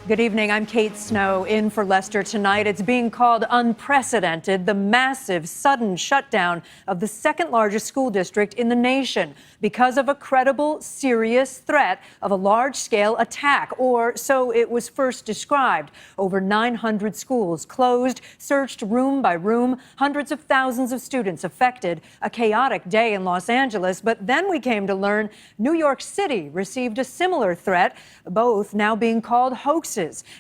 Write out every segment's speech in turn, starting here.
Good evening. I'm Kate Snow in for Lester tonight. It's being called unprecedented, the massive, sudden shutdown of the second largest school district in the nation because of a credible, serious threat of a large-scale attack, or so it was first described. Over 900 schools closed, searched room by room, hundreds of thousands of students affected. A chaotic day in Los Angeles, but then we came to learn New York City received a similar threat, both now being called hoaxes.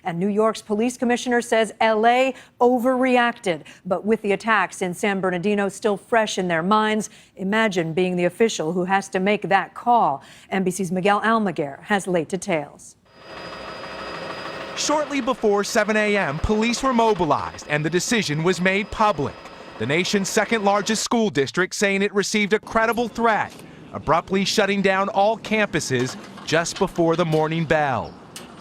And New York's police commissioner says L.A. overreacted. But with the attacks in San Bernardino still fresh in their minds, imagine being the official who has to make that call. NBC's Miguel Almaguer has late details. Shortly before 7 a.m., police were mobilized and the decision was made public. The nation's second largest school district saying it received a credible threat, abruptly shutting down all campuses just before the morning bell.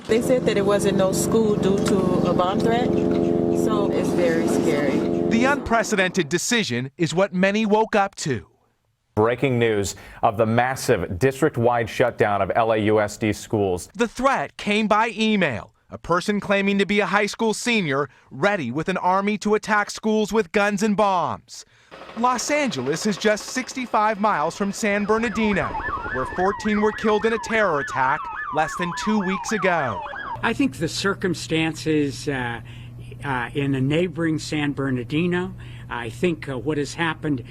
They said that it wasn't no school due to a bomb threat, so it's very scary. The unprecedented decision is what many woke up to. Breaking news of the massive district-wide shutdown of LAUSD schools. The threat came by email. A person claiming to be a high school senior, ready with an army to attack schools with guns and bombs. Los Angeles is just 65 miles from San Bernardino, where 14 were killed in a terror attack less than 2 weeks ago. I think the circumstances in a neighboring San Bernardino, I think what has happened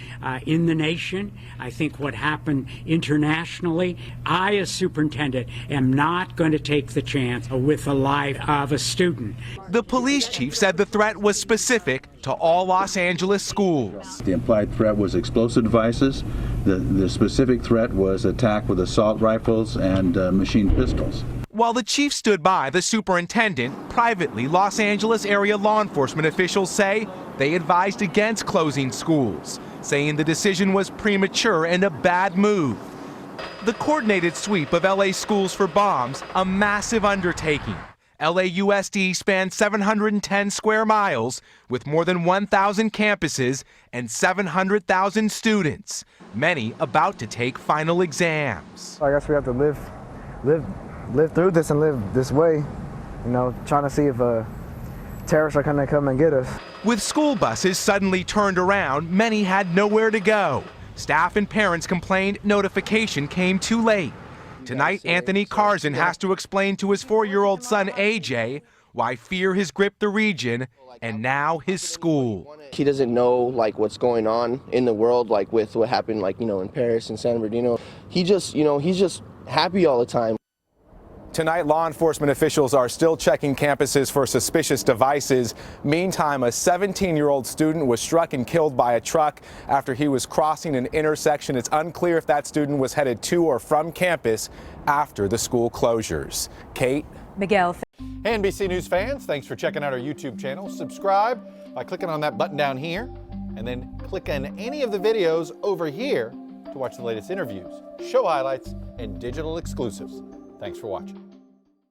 in the nation, I think what happened internationally, I as superintendent am not going to take the chance with the life of a student. The police chief said the threat was specific to all Los Angeles schools. The implied threat was explosive devices. The specific threat was attack with assault rifles and machine pistols. While the chief stood by the superintendent, privately, Los Angeles area law enforcement officials say they advised against closing schools, saying the decision was premature and a bad move. The coordinated sweep of LA schools for bombs, a massive undertaking. LAUSD spans 710 square miles with more than 1,000 campuses and 700,000 students, many about to take final exams. I guess we have to live through this and live this way, you know, trying to see if terrorists are going to come and get us. With school buses suddenly turned around, many had nowhere to go. Staff and parents complained notification came too late. Tonight, Anthony Carzan has to explain to his 4-year-old son, AJ, why fear has gripped the region and now his school. He doesn't know what's going on in the world, with what happened in Paris and San Bernardino. He just, he's just happy all the time. Tonight, law enforcement officials are still checking campuses for suspicious devices. Meantime, a 17-year-old student was struck and killed by a truck after he was crossing an intersection. It's unclear if that student was headed to or from campus after the school closures. Kate? Miguel. Hey, NBC News fans, thanks for checking out our YouTube channel. Subscribe by clicking on that button down here, and then click on any of the videos over here to watch the latest interviews, show highlights, and digital exclusives. Thanks for watching.